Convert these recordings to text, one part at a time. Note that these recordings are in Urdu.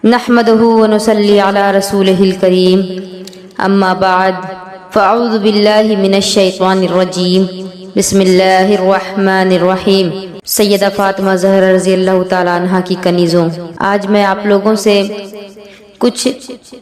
نحمده ونصلي على رسوله الكريم اما بعد فاعوذ باللہ من الشیطان الرجیم بسم اللہ الرحمن الرحیم۔ سیدہ فاطمہ زہرا رضی اللہ تعالی عنہ کی کنیزوں، آج میں آپ لوگوں سے کچھ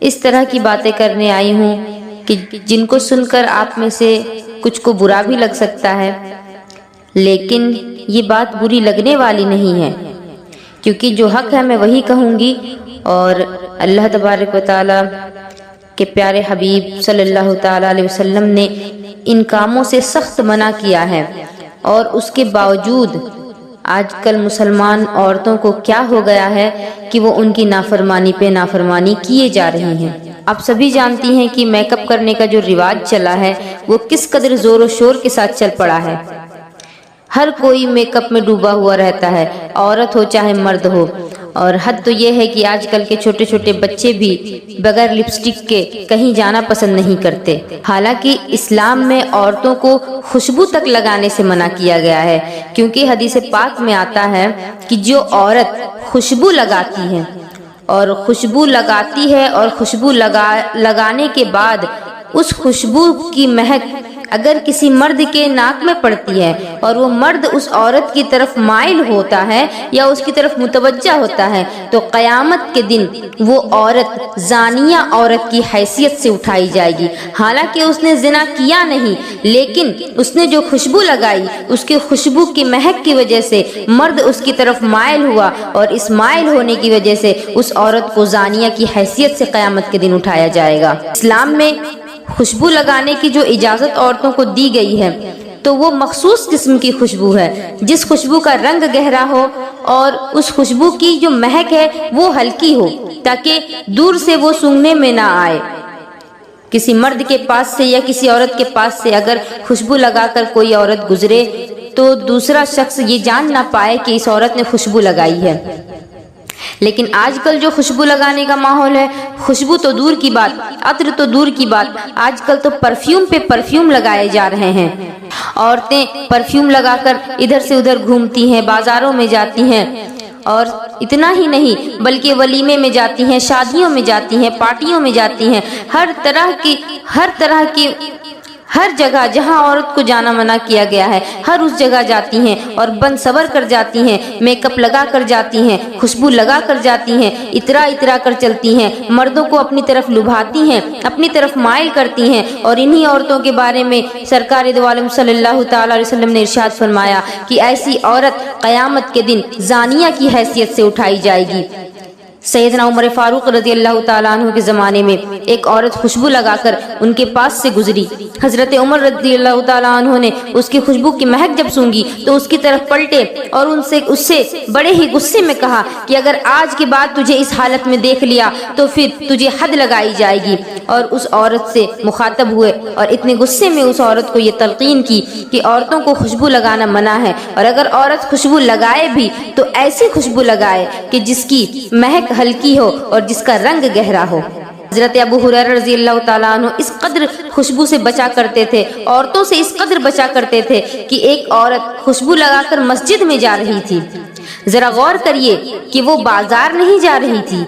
اس طرح کی باتیں کرنے آئی ہوں کہ جن کو سن کر آپ میں سے کچھ کو برا بھی لگ سکتا ہے، لیکن یہ بات بری لگنے والی نہیں ہے، کیونکہ جو حق ہے میں وہی کہوں گی، اور اللہ تبارک و تعالی کے پیارے حبیب صلی اللہ تعالی علیہ وسلم نے ان کاموں سے سخت منع کیا ہے، اور اس کے باوجود آج کل مسلمان عورتوں کو کیا ہو گیا ہے کہ وہ ان کی نافرمانی پہ نافرمانی کیے جا رہی ہیں۔ آپ سبھی جانتی ہیں کہ میک اپ کرنے کا جو رواج چلا ہے وہ کس قدر زور و شور کے ساتھ چل پڑا ہے۔ ہر کوئی میک اپ میں ڈوبا ہوا رہتا ہے، عورت ہو چاہے مرد ہو، اور حد تو یہ ہے کہ آج کل کے چھوٹے چھوٹے بچے بھی بغیر لپسٹک کے کہیں جانا پسند نہیں کرتے، حالانکہ اسلام میں عورتوں کو خوشبو تک لگانے سے منع کیا گیا ہے، کیونکہ حدیث پاک میں آتا ہے کہ جو عورت خوشبو لگاتی ہے اور خوشبو لگاتی ہے اور خوشبو لگانے کے بعد اس خوشبو کی مہک اگر کسی مرد کے ناک میں پڑتی ہے اور وہ مرد اس عورت کی طرف مائل ہوتا ہے یا اس کی طرف متوجہ ہوتا ہے، تو قیامت کے دن وہ عورت زانیہ عورت کی حیثیت سے اٹھائی جائے گی۔ حالانکہ اس نے زنا کیا نہیں، لیکن اس نے جو خوشبو لگائی، اس کے خوشبو کی مہک کی وجہ سے مرد اس کی طرف مائل ہوا، اور اس مائل ہونے کی وجہ سے اس عورت کو زانیہ کی حیثیت سے قیامت کے دن اٹھایا جائے گا۔ اسلام میں خوشبو لگانے کی جو اجازت عورتوں کو دی گئی ہے تو وہ مخصوص قسم کی خوشبو ہے، جس خوشبو کا رنگ گہرا ہو اور اس خوشبو کی جو مہک ہے وہ ہلکی ہو، تاکہ دور سے وہ سونگھنے میں نہ آئے۔ کسی مرد کے پاس سے یا کسی عورت کے پاس سے اگر خوشبو لگا کر کوئی عورت گزرے تو دوسرا شخص یہ جان نہ پائے کہ اس عورت نے خوشبو لگائی ہے۔ لیکن آج کل جو خوشبو لگانے کا ماحول ہے، خوشبو تو دور کی بات، عطر تو دور کی بات، آج کل تو پرفیوم پہ پرفیوم لگائے جا رہے ہیں۔ عورتیں پرفیوم لگا کر ادھر سے ادھر گھومتی ہیں، بازاروں میں جاتی ہیں، اور اتنا ہی نہیں بلکہ ولیمے میں جاتی ہیں، شادیوں میں جاتی ہیں، پارٹیوں میں جاتی ہیں، ہر طرح کی ہر جگہ جہاں عورت کو جانا منع کیا گیا ہے، ہر اس جگہ جاتی ہیں اور بن سور کر جاتی ہیں، میک اپ لگا کر جاتی ہیں، خوشبو لگا کر جاتی ہیں، اترا کر چلتی ہیں، مردوں کو اپنی طرف لبھاتی ہیں، اپنی طرف مائل کرتی ہیں، اور انہی عورتوں کے بارے میں سرکار دو عالم صلی اللہ تعالی علیہ وسلم نے ارشاد فرمایا کہ ایسی عورت قیامت کے دن زانیہ کی حیثیت سے اٹھائی جائے گی۔ سیدنا عمر فاروق رضی اللہ تعالیٰ عنہ کے زمانے میں ایک عورت خوشبو لگا کر ان کے پاس سے گزری۔ حضرت عمر رضی اللہ تعالیٰ عنہ نے اس کی خوشبو کی مہک جب سونگی تو اس کی طرف پلٹے اور اس سے بڑے ہی غصے میں کہا کہ اگر آج کے بعد تجھے اس حالت میں دیکھ لیا تو پھر تجھے حد لگائی جائے گی، اور اس عورت سے مخاطب ہوئے اور اتنے غصے میں اس عورت کو یہ تلقین کی کہ عورتوں کو خوشبو لگانا منع ہے، اور اگر عورت خوشبو لگائے بھی تو ایسی خوشبو لگائے کہ جس کی مہک ہلکی ہو اور جس کا رنگ گہرا ہو۔ حضرت ابو ہریرہ رضی اللہ تعالیٰ عنہ اس قدر خوشبو سے بچا کرتے تھے، عورتوں سے اس قدر بچا کرتے تھے کہ ایک عورت خوشبو لگا کر مسجد میں جا رہی تھی۔ ذرا غور کریے کہ وہ بازار نہیں جا رہی تھی،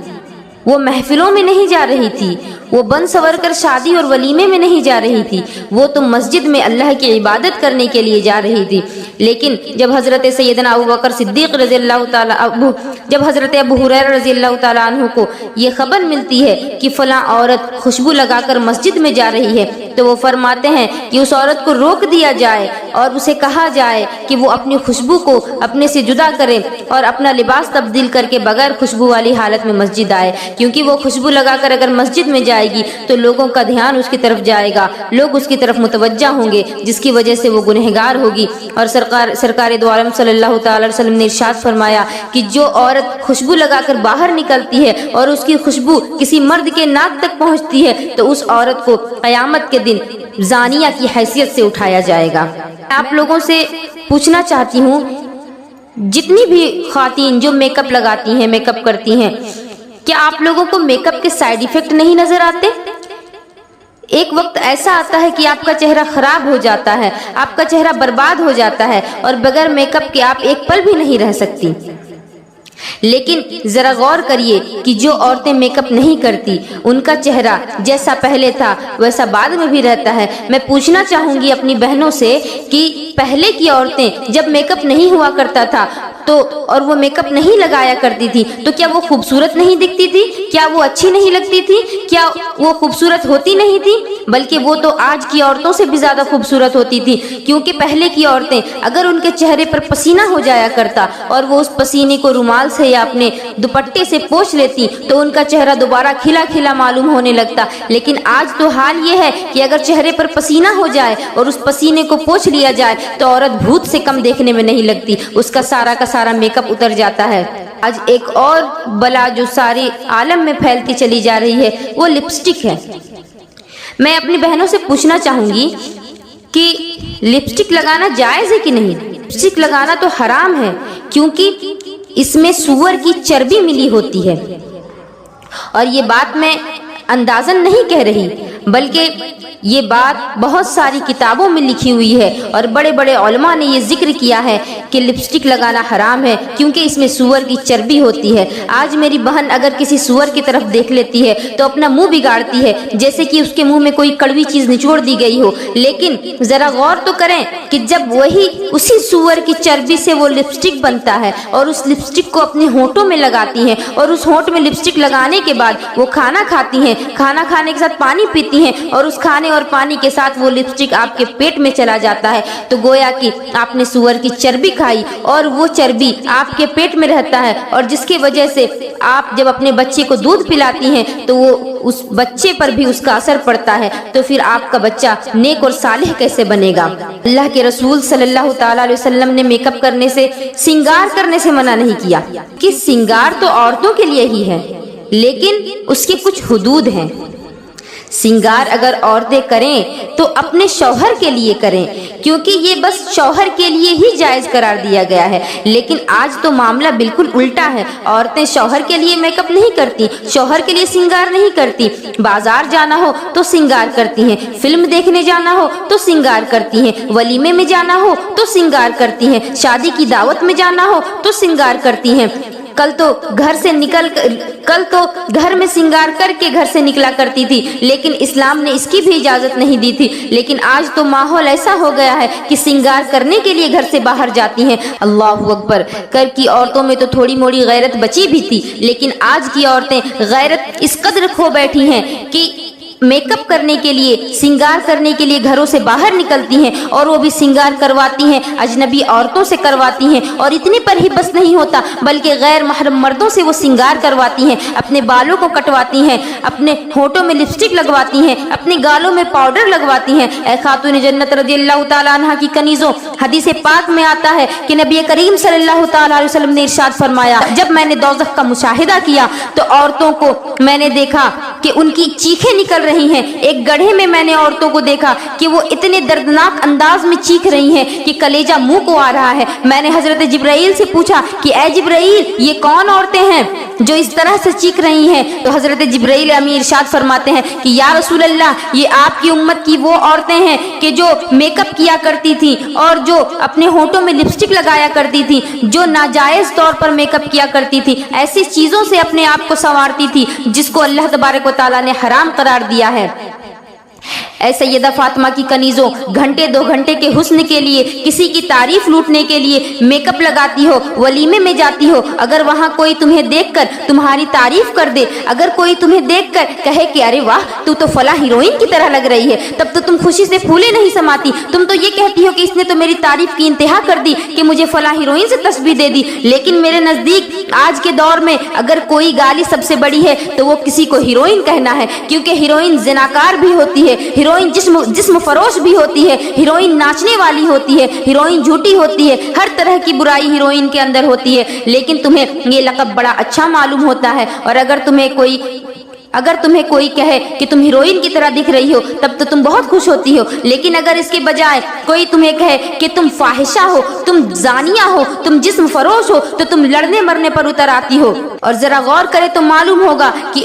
وہ محفلوں میں نہیں جا رہی تھی، وہ بن سور کر شادی اور ولیمے میں نہیں جا رہی تھی، وہ تو مسجد میں اللہ کی عبادت کرنے کے لیے جا رہی تھی۔ لیکن جب حضرت سیدنا ابوبکر صدیق رضی اللہ تعالیٰ جب حضرت ابو ہریرہ رضی اللہ تعالیٰ عنہ کو یہ خبر ملتی ہے کہ فلاں عورت خوشبو لگا کر مسجد میں جا رہی ہے، تو وہ فرماتے ہیں کہ اس عورت کو روک دیا جائے اور اسے کہا جائے کہ وہ اپنی خوشبو کو اپنے سے جدا کرے اور اپنا لباس تبدیل کر کے بغیر خوشبو والی حالت میں مسجد آئے، کیونکہ وہ خوشبو لگا کر اگر مسجد میں جائے گی تو لوگوں کا دھیان اس کی طرف جائے گا، لوگ اس کی طرف متوجہ ہوں گے، جس کی وجہ سے وہ گنہگار ہوگی۔ اور سرکار دو عالم صلی اللہ تعالی علیہ وسلم نے ارشاد فرمایا کہ جو عورت خوشبو لگا کر باہر نکلتی ہے اور اس کی خوشبو کسی مرد کے ناک تک پہنچتی ہے تو اس عورت کو قیامت کے دن زانیہ کی حیثیت سے اٹھایا جائے گا۔ آپ لوگوں سے پوچھنا چاہتی ہوں، جتنی بھی خواتین جو میک اپ لگاتی ہیں، میک اپ کرتی ہیں، کیا آپ لوگوں کو میک اپ کے سائیڈ ایفیکٹ نہیں نظر آتے؟ ایک وقت ایسا آتا ہے کہ آپ کا چہرہ خراب ہو جاتا ہے، آپ کا چہرہ برباد ہو جاتا ہے، اور بغیر میک اپ کے آپ ایک پل بھی نہیں رہ سکتی۔ لیکن ذرا غور کریے کہ جو عورتیں میک اپ نہیں کرتی ان کا چہرہ جیسا پہلے تھا ویسا بعد میں بھی رہتا ہے۔ میں پوچھنا چاہوں گی اپنی بہنوں سے کہ پہلے کی عورتیں جب میک اپ نہیں ہوا کرتا تھا تو اور وہ میک اپ نہیں لگایا کرتی تھی تو کیا وہ خوبصورت نہیں دکھتی تھی؟ کیا وہ اچھی نہیں لگتی تھی؟ کیا وہ خوبصورت ہوتی نہیں تھی؟ بلکہ وہ تو آج کی عورتوں سے بھی زیادہ خوبصورت ہوتی تھی، کیونکہ پہلے کی عورتیں اگر ان کے چہرے پر پسینہ ہو جایا کرتا اور وہ اس پسینے کو رومال سے یا اپنے دوپٹے سے پوچھ لیتی تو ان کا چہرہ دوبارہ کھلا کھلا معلوم ہونے لگتا۔ لیکن آج تو حال یہ ہے کہ اگر چہرے پر پسینہ ہو جائے اور اس پسینے کو پوچھ لیا جائے تو عورت بھوت سے کم دیکھنے میں نہیں لگتی، اس کا سارا میک اپ اتر جاتا ہے۔ آج ایک اور بلا جو سارے عالم میں پھیلتی چلی جا رہی ہے وہ لپسٹک ہے۔ میں اپنی بہنوں سے پوچھنا چاہوں گی کہ لپسٹک لگانا جائز ہے کہ نہیں؟ لپسٹک لگانا تو حرام ہے، کیونکہ اس میں سور کی چربی ملی ہوتی ہے، اور یہ بات میں اندازن نہیں کہہ رہی بلکہ یہ بات بہت ساری کتابوں میں لکھی ہوئی ہے، اور بڑے بڑے علماء نے یہ ذکر کیا ہے کہ لپسٹک لگانا حرام ہے کیونکہ اس میں سور کی چربی ہوتی ہے۔ آج میری بہن اگر کسی سور کی طرف دیکھ لیتی ہے تو اپنا منہ بگاڑتی ہے جیسے کہ اس کے منہ میں کوئی کڑوی چیز نچوڑ دی گئی ہو، لیکن ذرا غور تو کریں کہ جب وہی اسی سور کی چربی سے وہ لپسٹک بنتا ہے اور اس لپسٹک کو اپنے ہونٹوں میں لگاتی ہیں اور اس ہونٹ میں لپسٹک لگانے کے بعد وہ کھانا کھاتی ہیں، کھانا کھانے کے ساتھ پانی پیتی ہیں اور اس کھانے اور پانی کے ساتھ وہ لپسٹک آپ کے پیٹ میں چلا جاتا ہے، تو گویا کہ آپ نے سور کی چربی کھائی اور وہ چربی آپ کے پیٹ میں رہتا ہے، اور جس کی وجہ سے آپ جب اپنے بچے کو دودھ پلاتی ہیں تو وہ اس بچے پر بھی اس کا اثر پڑتا ہے، تو پھر آپ کا بچہ نیک اور صالح کیسے بنے گا؟ اللہ کے رسول صلی اللہ تعالی علیہ وسلم نے میک اپ کرنے سے، سنگار کرنے سے منع نہیں کیا کہ سنگار تو عورتوں کے لیے ہی ہے، لیکن اس کے کچھ حدود ہیں۔ سنگار اگر عورتیں کریں تو اپنے شوہر کے لیے کریں، کیونکہ یہ بس شوہر کے لیے ہی جائز قرار دیا گیا ہے۔ لیکن آج تو معاملہ بالکل الٹا ہے، عورتیں شوہر کے لیے میک اپ نہیں کرتی، شوہر کے لیے سنگار نہیں کرتی، بازار جانا ہو تو سنگار کرتی ہیں، فلم دیکھنے جانا ہو تو سنگار کرتی ہیں، ولیمے میں جانا ہو تو سنگار کرتی ہیں، شادی کی دعوت میں جانا ہو تو سنگار کرتی ہیں۔ کل تو گھر میں سنگار کر کے گھر سے نکلا کرتی تھی، لیکن اسلام نے اس کی بھی اجازت نہیں دی تھی۔ لیکن آج تو ماحول ایسا ہو گیا ہے کہ سنگار کرنے کے لیے گھر سے باہر جاتی ہیں۔ اللہ اکبر! کل کی عورتوں میں تو تھوڑی موڑی غیرت بچی بھی تھی، لیکن آج کی عورتیں غیرت اس قدر کھو بیٹھی ہیں کہ میک اپ کرنے کے لیے، سنگار کرنے کے لیے گھروں سے باہر نکلتی ہیں، اور وہ بھی سنگار کرواتی ہیں اجنبی عورتوں سے کرواتی ہیں، اور اتنے پر ہی بس نہیں ہوتا بلکہ غیر محرم مردوں سے وہ سنگار کرواتی ہیں، اپنے بالوں کو کٹواتی ہیں، اپنے ہونٹوں میں لپسٹک لگواتی ہیں، اپنے گالوں میں پاؤڈر لگواتی ہیں۔ اے خاتون جنت رضی اللہ تعالیٰ عنہ کی کنیزوں، حدیث پاک میں آتا ہے کہ نبی کریم صلی اللہ تعالیٰ علیہ وسلم نے ارشاد فرمایا، جب میں نے دوزخ کا مشاہدہ کیا تو عورتوں کو میں نے دیکھا کہ ان کی چیخیں نکل رہی ہیں۔ ایک گڑھے میں میں نے عورتوں کو دیکھا کہ وہ اتنے دردناک انداز میں چیخ رہی ہیں کہ کلیجہ منہ کو آ رہا ہے۔ میں نے حضرت جبرائیل سے پوچھا کہ اے جبرائیل، یہ کون عورتیں ہیں جو اس طرح سے چیخ رہی ہیں؟ تو حضرت جبرائیل امین ارشاد فرماتے ہیں کہ یا رسول اللہ، یہ آپ کی امت کی وہ عورتیں ہیں کہ جو میک اپ کیا کرتی تھی اور جو اپنے ہونٹوں میں لپسٹک لگایا کرتی تھی، جو ناجائز طور پر میک اپ کیا کرتی تھی، ایسی چیزوں سے اپنے آپ کو سنوارتی تھی جس کو اللہ تبارک و تعالیٰ نے حرام قرار دیا ہے۔ اے سیدہ فاطمہ کی کنیزوں، گھنٹے 2 گھنٹے کے حسن کے لیے، کسی کی تعریف لوٹنے کے لیے میک اپ لگاتی ہو، ولیمے میں جاتی ہو، اگر وہاں کوئی تمہیں دیکھ کر تمہاری تعریف کر دے، اگر کوئی تمہیں دیکھ کر کہے کہ ارے واہ تو فلاں ہیروئن کی طرح لگ رہی ہے، تب تو تم خوشی سے پھولے نہیں سماتی، تم تو یہ کہتی ہو کہ اس نے تو میری تعریف کی انتہا کر دی کہ مجھے فلاں ہیروئن سے تشبیہ دے دی۔ لیکن میرے نزدیک آج کے دور میں اگر کوئی گالی سب سے بڑی ہے تو وہ کسی کو ہیروئن کہنا ہے، کیونکہ ہیروئن زناکار بھی ہوتی ہے، ہیروئن جسم فروش بھی ہوتی ہے، ہیروئن ناچنے والی ہوتی ہے، ہیروئن جھوٹی ہوتی ہے، ہر طرح کی برائی ہیروئن کے اندر ہوتی ہے۔ لیکن تمہیں یہ لقب بڑا اچھا معلوم ہوتا ہے، اور اگر تمہیں کوئی کہے کہ تم ہیروئن کی طرح دکھ رہی ہو تب تو تم بہت خوش ہوتی ہو، لیکن اگر اس کے بجائے کوئی تمہیں کہے کہ تم فاحشہ ہو، تم زانیہ ہو، تم جسم فروش ہو، تو تم لڑنے مرنے پر اتر آتی ہو۔ اور ذرا غور کرے تو معلوم ہوگا کہ